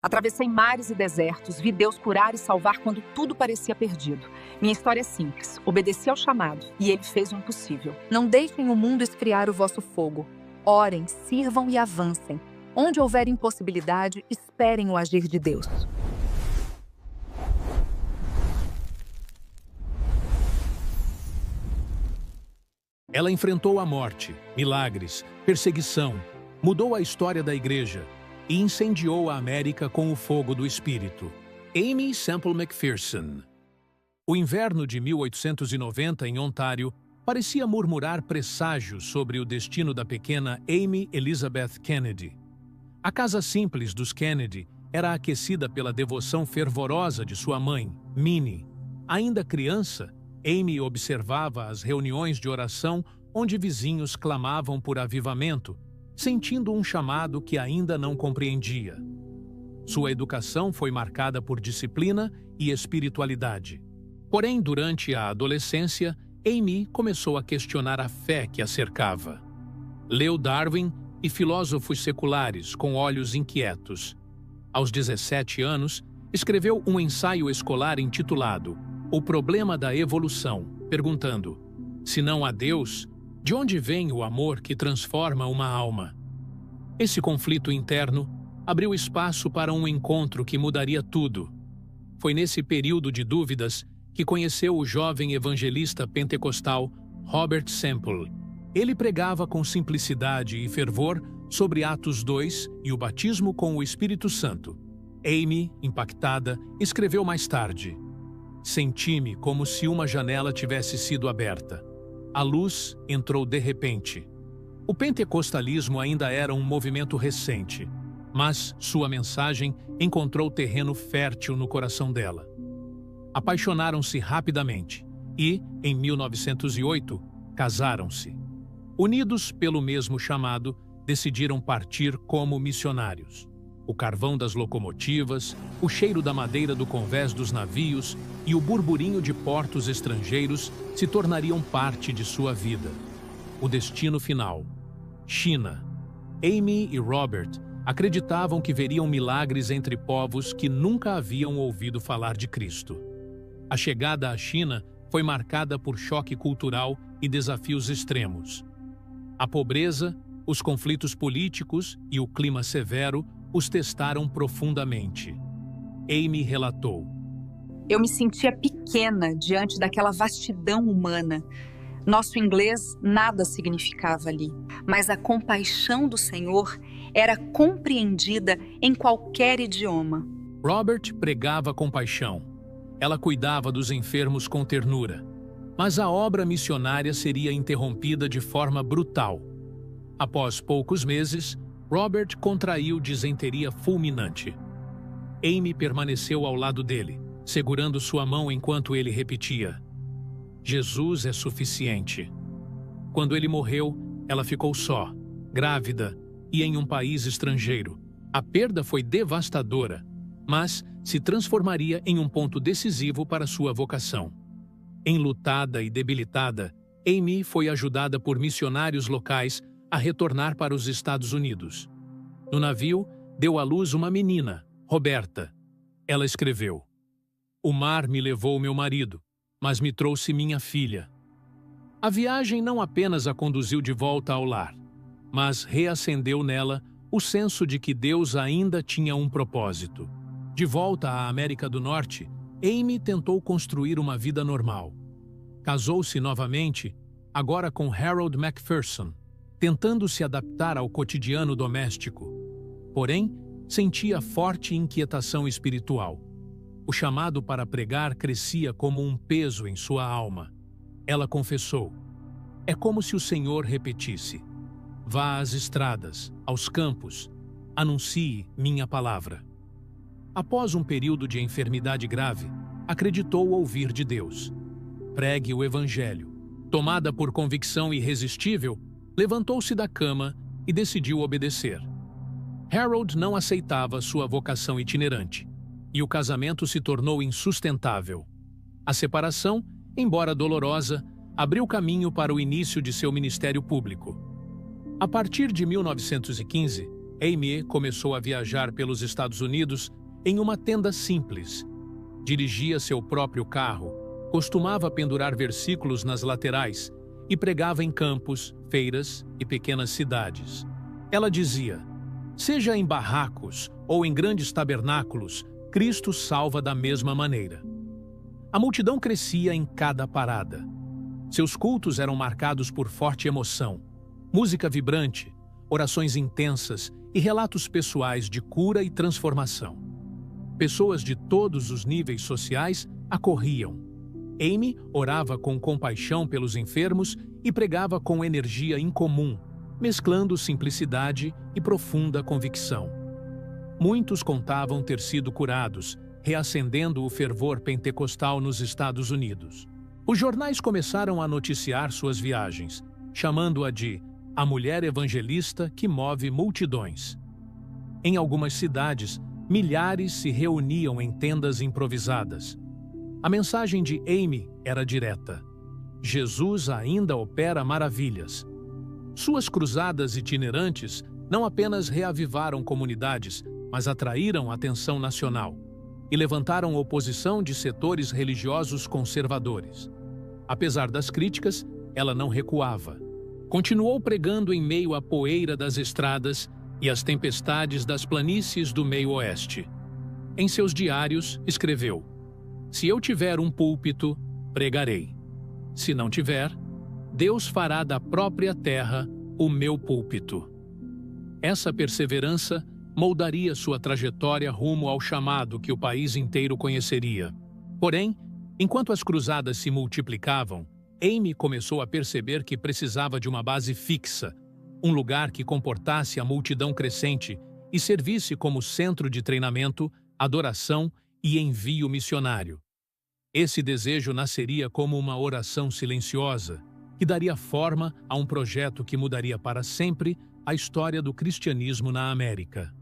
Atravessei mares e desertos, vi Deus curar e salvar quando tudo parecia perdido. Minha história é simples, obedeci ao chamado e Ele fez o impossível. Não deixem o mundo esfriar o vosso fogo. Orem, sirvam e avancem. Onde houver impossibilidade, esperem o agir de Deus. Ela enfrentou a morte, milagres, perseguição, mudou a história da igreja e incendiou a América com o fogo do Espírito. Aimee Semple McPherson. O inverno de 1890 em Ontário parecia murmurar presságios sobre o destino da pequena Aimee Elizabeth Kennedy. A casa simples dos Kennedy era aquecida pela devoção fervorosa de sua mãe, Minnie. Ainda criança, Aimee observava as reuniões de oração onde vizinhos clamavam por avivamento, sentindo um chamado que ainda não compreendia. Sua educação foi marcada por disciplina e espiritualidade. Porém, durante a adolescência, Aimee começou a questionar a fé que a cercava. Leu Darwin e filósofos seculares com olhos inquietos. Aos 17 anos, escreveu um ensaio escolar intitulado O Problema da Evolução, perguntando: se não há Deus, de onde vem o amor que transforma uma alma? Esse conflito interno abriu espaço para um encontro que mudaria tudo. Foi nesse período de dúvidas que conheceu o jovem evangelista pentecostal Robert Semple. Ele pregava com simplicidade e fervor sobre Atos 2 e o batismo com o Espírito Santo. Aimee, impactada, escreveu mais tarde: senti-me como se uma janela tivesse sido aberta. A luz entrou de repente. O pentecostalismo ainda era um movimento recente, mas sua mensagem encontrou terreno fértil no coração dela. Apaixonaram-se rapidamente e, em 1908, casaram-se. Unidos pelo mesmo chamado, decidiram partir como missionários. O carvão das locomotivas, o cheiro da madeira do convés dos navios e o burburinho de portos estrangeiros se tornariam parte de sua vida. O destino final: China. Aimee e Robert acreditavam que veriam milagres entre povos que nunca haviam ouvido falar de Cristo. A chegada à China foi marcada por choque cultural e desafios extremos. A pobreza, os conflitos políticos e o clima severo os testaram profundamente. Aimee relatou: Eu me sentia pequena diante daquela vastidão humana. Nosso inglês nada significava ali, mas a compaixão do Senhor era compreendida em qualquer idioma. Robert pregava compaixão. Ela cuidava dos enfermos com ternura. Mas a obra missionária seria interrompida de forma brutal. Após poucos meses, Robert contraiu disenteria fulminante. Aimee permaneceu ao lado dele, segurando sua mão enquanto ele repetia: Jesus é suficiente. Quando ele morreu, ela ficou só, grávida e em um país estrangeiro. A perda foi devastadora, mas se transformaria em um ponto decisivo para sua vocação. Enlutada e debilitada, Aimee foi ajudada por missionários locais a retornar para os Estados Unidos. No navio, deu à luz uma menina, Roberta. Ela escreveu: O mar me levou meu marido, mas me trouxe minha filha. A viagem não apenas a conduziu de volta ao lar, mas reacendeu nela o senso de que Deus ainda tinha um propósito. De volta à América do Norte, Aimee tentou construir uma vida normal. Casou-se novamente, agora com Harold McPherson, tentando se adaptar ao cotidiano doméstico. Porém, sentia forte inquietação espiritual. O chamado para pregar crescia como um peso em sua alma. Ela confessou: é como se o Senhor repetisse: vá às estradas, aos campos, anuncie minha palavra. Após um período de enfermidade grave, acreditou ouvir de Deus. Pregue o Evangelho. Tomada por convicção irresistível, levantou-se da cama e decidiu obedecer. Harold não aceitava sua vocação itinerante, e o casamento se tornou insustentável. A separação, embora dolorosa, abriu caminho para o início de seu ministério público. A partir de 1915, Amy começou a viajar pelos Estados Unidos em uma tenda simples. Dirigia seu próprio carro, costumava pendurar versículos nas laterais e pregava em campos, feiras e pequenas cidades. Ela dizia: seja em barracos ou em grandes tabernáculos, Cristo salva da mesma maneira. A multidão crescia em cada parada. Seus cultos eram marcados por forte emoção, música vibrante, orações intensas e relatos pessoais de cura e transformação. Pessoas de todos os níveis sociais acorriam. Amy orava com compaixão pelos enfermos e pregava com energia incomum, mesclando simplicidade e profunda convicção. Muitos contavam ter sido curados, reacendendo o fervor pentecostal nos Estados Unidos. Os jornais começaram a noticiar suas viagens, chamando-a de a mulher evangelista que move multidões. Em algumas cidades, milhares se reuniam em tendas improvisadas. A mensagem de Amy era direta: Jesus ainda opera maravilhas. Suas cruzadas itinerantes não apenas reavivaram comunidades, mas atraíram atenção nacional e levantaram oposição de setores religiosos conservadores. Apesar das críticas, ela não recuava. Continuou pregando em meio à poeira das estradas e às tempestades das planícies do meio-oeste. Em seus diários, escreveu: se eu tiver um púlpito, pregarei. Se não tiver, Deus fará da própria terra o meu púlpito. Essa perseverança moldaria sua trajetória rumo ao chamado que o país inteiro conheceria. Porém, enquanto as cruzadas se multiplicavam, Amy começou a perceber que precisava de uma base fixa, um lugar que comportasse a multidão crescente e servisse como centro de treinamento, adoração e envio missionário. Esse desejo nasceria como uma oração silenciosa, que daria forma a um projeto que mudaria para sempre a história do cristianismo na América.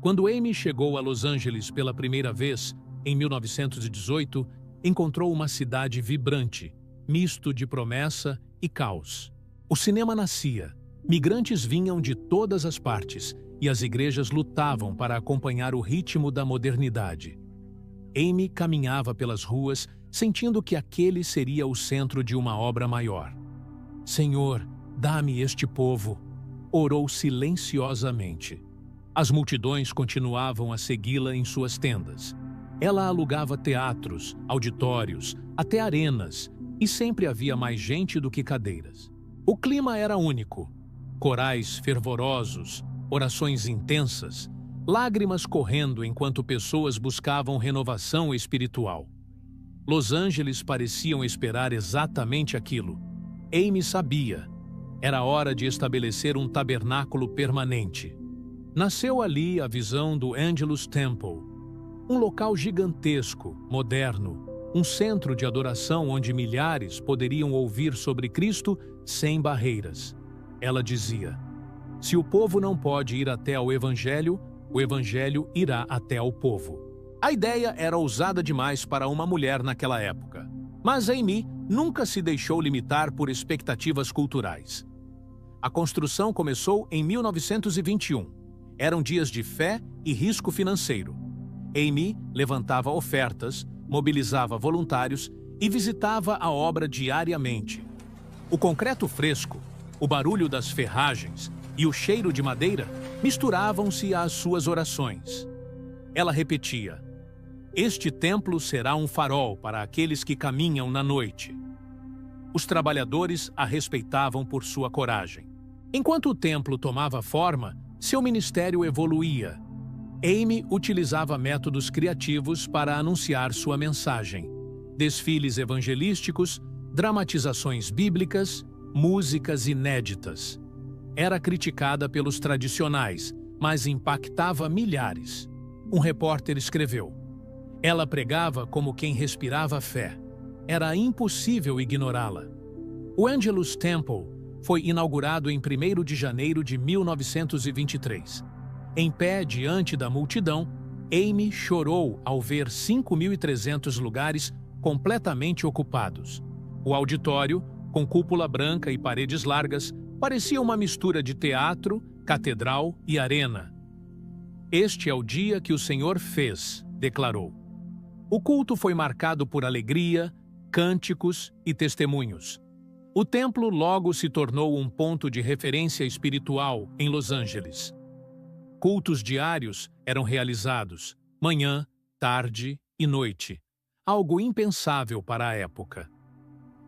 Quando Amy chegou a Los Angeles pela primeira vez, em 1918, encontrou uma cidade vibrante, misto de promessa e caos. O cinema nascia, migrantes vinham de todas as partes e as igrejas lutavam para acompanhar o ritmo da modernidade. Amy caminhava pelas ruas, sentindo que aquele seria o centro de uma obra maior. Senhor, dá-me este povo, orou silenciosamente. As multidões continuavam a segui-la em suas tendas. Ela alugava teatros, auditórios, até arenas, e sempre havia mais gente do que cadeiras. O clima era único. Corais fervorosos, orações intensas, lágrimas correndo enquanto pessoas buscavam renovação espiritual. Los Angeles pareciam esperar exatamente aquilo. Amy sabia. Era hora de estabelecer um tabernáculo permanente. Nasceu ali a visão do Angelus Temple, um local gigantesco, moderno, um centro de adoração onde milhares poderiam ouvir sobre Cristo sem barreiras. Ela dizia: se o povo não pode ir até ao Evangelho, o Evangelho irá até ao povo. A ideia era ousada demais para uma mulher naquela época, mas Amy nunca se deixou limitar por expectativas culturais. A construção começou em 1921. Eram dias de fé e risco financeiro. Amy levantava ofertas, mobilizava voluntários e visitava a obra diariamente. O concreto fresco, o barulho das ferragens e o cheiro de madeira misturavam-se às suas orações. Ela repetia: este templo será um farol para aqueles que caminham na noite. Os trabalhadores a respeitavam por sua coragem. Enquanto o templo tomava forma, seu ministério evoluía. Amy utilizava métodos criativos para anunciar sua mensagem: desfiles evangelísticos, dramatizações bíblicas, músicas inéditas. Era criticada pelos tradicionais, mas impactava milhares. Um repórter escreveu: ela pregava como quem respirava fé. Era impossível ignorá-la. O Angelus Temple foi inaugurado em 1º de janeiro de 1923. Em pé diante da multidão, Amy chorou ao ver 5.300 lugares completamente ocupados. O auditório, com cúpula branca e paredes largas, parecia uma mistura de teatro, catedral e arena. Este é o dia que o Senhor fez, declarou. O culto foi marcado por alegria, cânticos e testemunhos. O templo logo se tornou um ponto de referência espiritual em Los Angeles. Cultos diários eram realizados, manhã, tarde e noite, algo impensável para a época.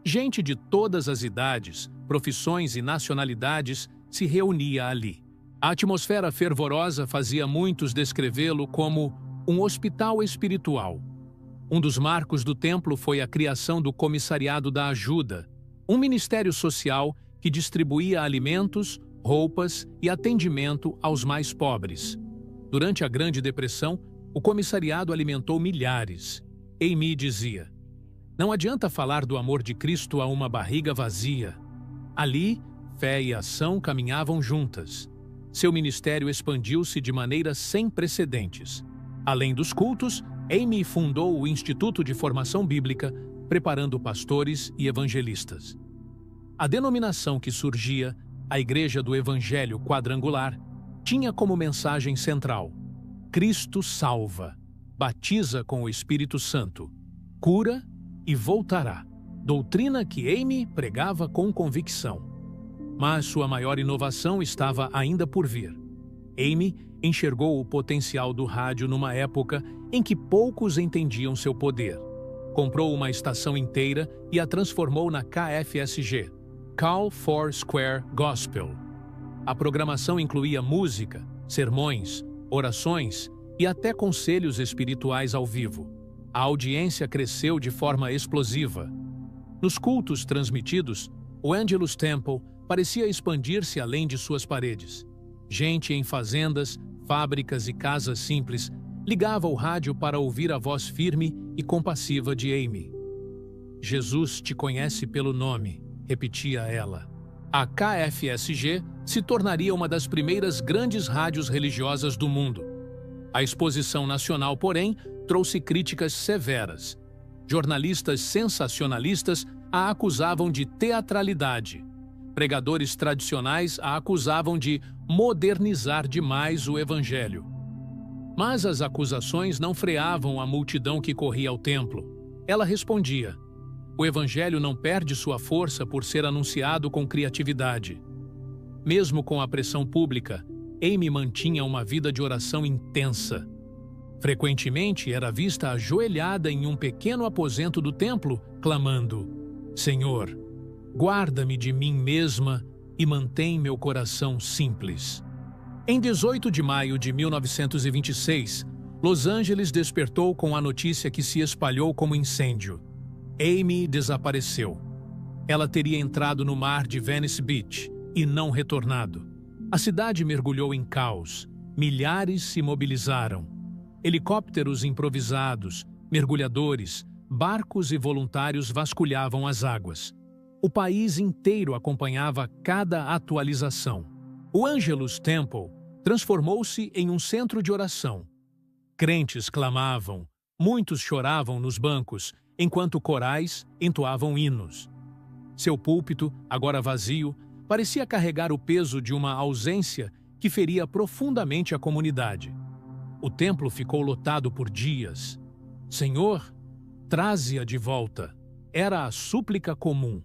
Gente de todas as idades, profissões e nacionalidades se reunia ali. A atmosfera fervorosa fazia muitos descrevê-lo como um hospital espiritual. Um dos marcos do templo foi a criação do Comissariado da Ajuda, um ministério social que distribuía alimentos, roupas e atendimento aos mais pobres. Durante a Grande Depressão, o comissariado alimentou milhares. Amy dizia: "Não adianta falar do amor de Cristo a uma barriga vazia." Ali, fé e ação caminhavam juntas. Seu ministério expandiu-se de maneira sem precedentes. Além dos cultos, Amy fundou o Instituto de Formação Bíblica, preparando pastores e evangelistas. A denominação que surgia, a Igreja do Evangelho Quadrangular, tinha como mensagem central: Cristo salva, batiza com o Espírito Santo, cura e voltará. Doutrina que Amy pregava com convicção. Mas sua maior inovação estava ainda por vir. Amy enxergou o potencial do rádio numa época em que poucos entendiam seu poder. Comprou uma estação inteira e a transformou na KFSG, Call for Square Gospel. A programação incluía música, sermões, orações e até conselhos espirituais ao vivo. A audiência cresceu de forma explosiva. Nos cultos transmitidos, o Angelus Temple parecia expandir-se além de suas paredes. Gente em fazendas, fábricas e casas simples ligava o rádio para ouvir a voz firme e compassiva de Amy. "Jesus te conhece pelo nome", repetia ela. A KFSG se tornaria uma das primeiras grandes rádios religiosas do mundo. A exposição nacional, porém, trouxe críticas severas. Jornalistas sensacionalistas a acusavam de teatralidade. Pregadores tradicionais a acusavam de modernizar demais o evangelho. Mas as acusações não freavam a multidão que corria ao templo. Ela respondia: "O evangelho não perde sua força por ser anunciado com criatividade." Mesmo com a pressão pública, Amy mantinha uma vida de oração intensa. Frequentemente era vista ajoelhada em um pequeno aposento do templo, clamando: "Senhor, guarda-me de mim mesma e mantém meu coração simples." Em 18 de maio de 1926, Los Angeles despertou com a notícia que se espalhou como incêndio. Amy desapareceu. Ela teria entrado no mar de Venice Beach e não retornado. A cidade mergulhou em caos. Milhares se mobilizaram. Helicópteros improvisados, mergulhadores, barcos e voluntários vasculhavam as águas. O país inteiro acompanhava cada atualização. O Angelus Temple transformou-se em um centro de oração. Crentes clamavam, muitos choravam nos bancos, enquanto corais entoavam hinos. Seu púlpito, agora vazio, parecia carregar o peso de uma ausência que feria profundamente a comunidade. O templo ficou lotado por dias. "Senhor, traze-a de volta." Era a súplica comum.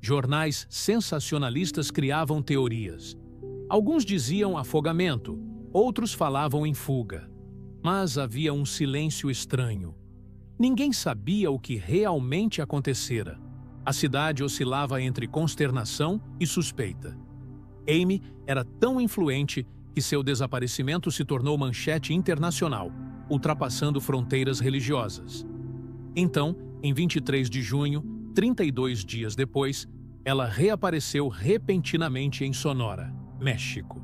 Jornais sensacionalistas criavam teorias. Alguns diziam afogamento, outros falavam em fuga. Mas havia um silêncio estranho. Ninguém sabia o que realmente acontecera. A cidade oscilava entre consternação e suspeita. Amy era tão influente que seu desaparecimento se tornou manchete internacional, ultrapassando fronteiras religiosas. Então, em 23 de junho, 32 dias depois, ela reapareceu repentinamente em Sonora, México.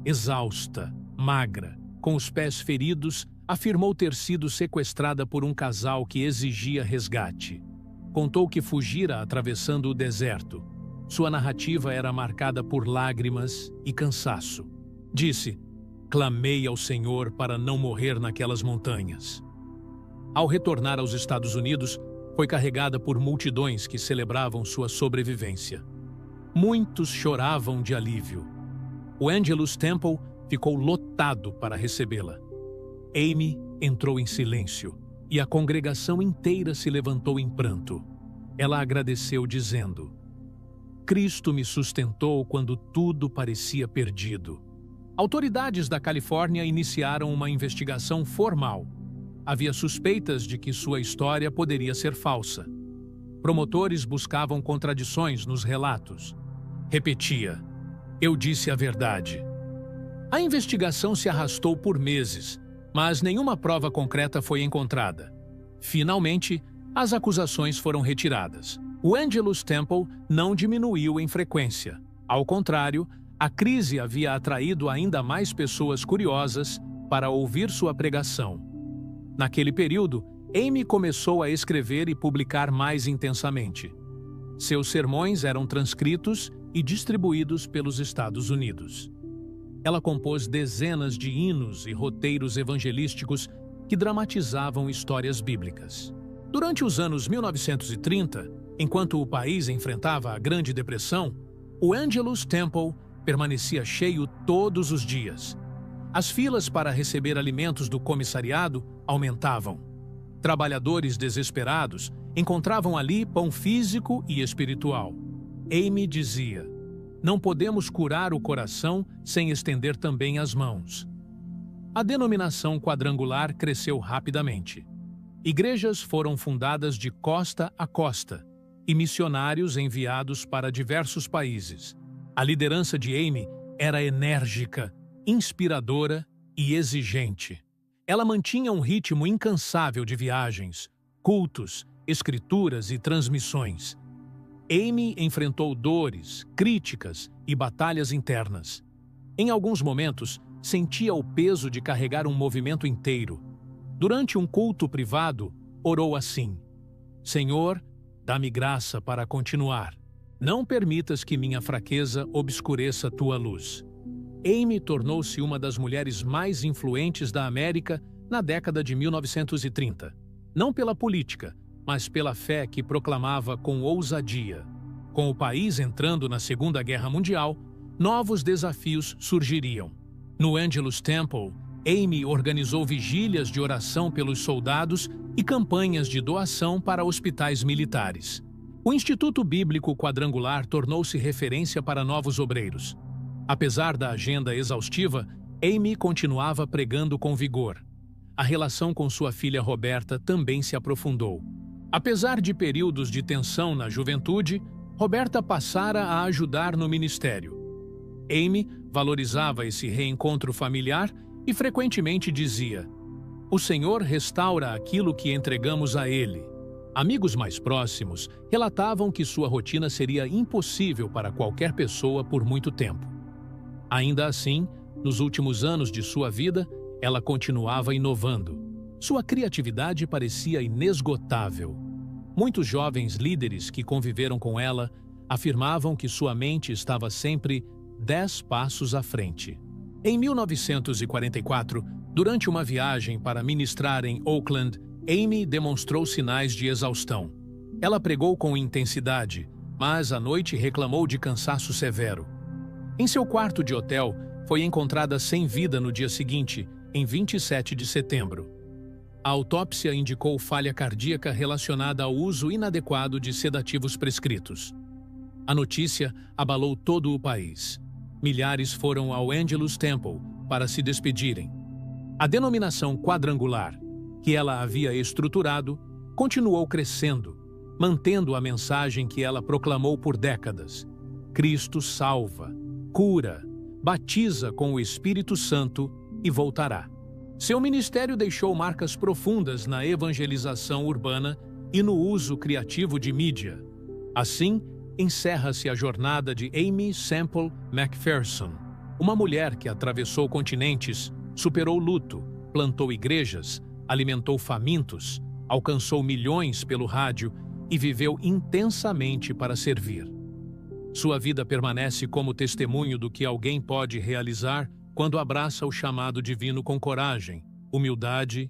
Exausta, magra, com os pés feridos, afirmou ter sido sequestrada por um casal que exigia resgate. Contou que fugira atravessando o deserto. Sua narrativa era marcada por lágrimas e cansaço. Disse: "Clamei ao Senhor para não morrer naquelas montanhas." Ao retornar aos Estados Unidos, foi carregada por multidões que celebravam sua sobrevivência. Muitos choravam de alívio. O Angelus Temple ficou lotado para recebê-la. Amy entrou em silêncio e a congregação inteira se levantou em pranto. Ela agradeceu dizendo: Cristo me sustentou quando tudo parecia perdido. Autoridades da Califórnia iniciaram uma investigação formal. Havia suspeitas de que sua história poderia ser falsa. Promotores buscavam contradições nos relatos. Repetia: eu disse a verdade. A investigação se arrastou por meses, mas nenhuma prova concreta foi encontrada. Finalmente, as acusações foram retiradas. O Angelus Temple não diminuiu em frequência. Ao contrário, a crise havia atraído ainda mais pessoas curiosas para ouvir sua pregação. Naquele período, Amy começou a escrever e publicar mais intensamente. Seus sermões eram transcritos e distribuídos pelos Estados Unidos. Ela compôs dezenas de hinos e roteiros evangelísticos que dramatizavam histórias bíblicas. Durante os anos 1930, enquanto o país enfrentava a Grande Depressão, o Angelus Temple permanecia cheio todos os dias. As filas para receber alimentos do comissariado aumentavam. Trabalhadores desesperados encontravam ali pão físico e espiritual. Amy dizia: não podemos curar o coração sem estender também as mãos. A denominação quadrangular cresceu rapidamente. Igrejas foram fundadas de costa a costa e missionários enviados para diversos países. A liderança de Amy era enérgica, inspiradora e exigente. Ela mantinha um ritmo incansável de viagens, cultos, escrituras e transmissões. Amy enfrentou dores, críticas e batalhas internas. Em alguns momentos, sentia o peso de carregar um movimento inteiro. Durante um culto privado, orou assim: Senhor, dá-me graça para continuar. Não permitas que minha fraqueza obscureça tua luz. Amy tornou-se uma das mulheres mais influentes da América na década de 1930. Não pela política, mas pela fé que proclamava com ousadia. Com o país entrando na Segunda Guerra Mundial, novos desafios surgiriam. No Angelus Temple, Amy organizou vigílias de oração pelos soldados e campanhas de doação para hospitais militares. O Instituto Bíblico Quadrangular tornou-se referência para novos obreiros. Apesar da agenda exaustiva, Amy continuava pregando com vigor. A relação com sua filha Roberta também se aprofundou. Apesar de períodos de tensão na juventude, Roberta passara a ajudar no ministério. Amy valorizava esse reencontro familiar e frequentemente dizia: o Senhor restaura aquilo que entregamos a Ele. Amigos mais próximos relatavam que sua rotina seria impossível para qualquer pessoa por muito tempo. Ainda assim, nos últimos anos de sua vida, ela continuava inovando. Sua criatividade parecia inesgotável. Muitos jovens líderes que conviveram com ela afirmavam que sua mente estava sempre 10 passos à frente. Em 1944, durante uma viagem para ministrar em Oakland, Amy demonstrou sinais de exaustão. Ela pregou com intensidade, mas à noite reclamou de cansaço severo. Em seu quarto de hotel, foi encontrada sem vida no dia seguinte, em 27 de setembro. A autópsia indicou falha cardíaca relacionada ao uso inadequado de sedativos prescritos. A notícia abalou todo o país. Milhares foram ao Angelus Temple para se despedirem. A denominação quadrangular, que ela havia estruturado, continuou crescendo, mantendo a mensagem que ela proclamou por décadas: Cristo salva, cura, batiza com o Espírito Santo e voltará. Seu ministério deixou marcas profundas na evangelização urbana e no uso criativo de mídia. Assim, encerra-se a jornada de Amy Semple McPherson, uma mulher que atravessou continentes, superou luto, plantou igrejas, alimentou famintos, alcançou milhões pelo rádio e viveu intensamente para servir. Sua vida permanece como testemunho do que alguém pode realizar quando abraça o chamado divino com coragem, humildade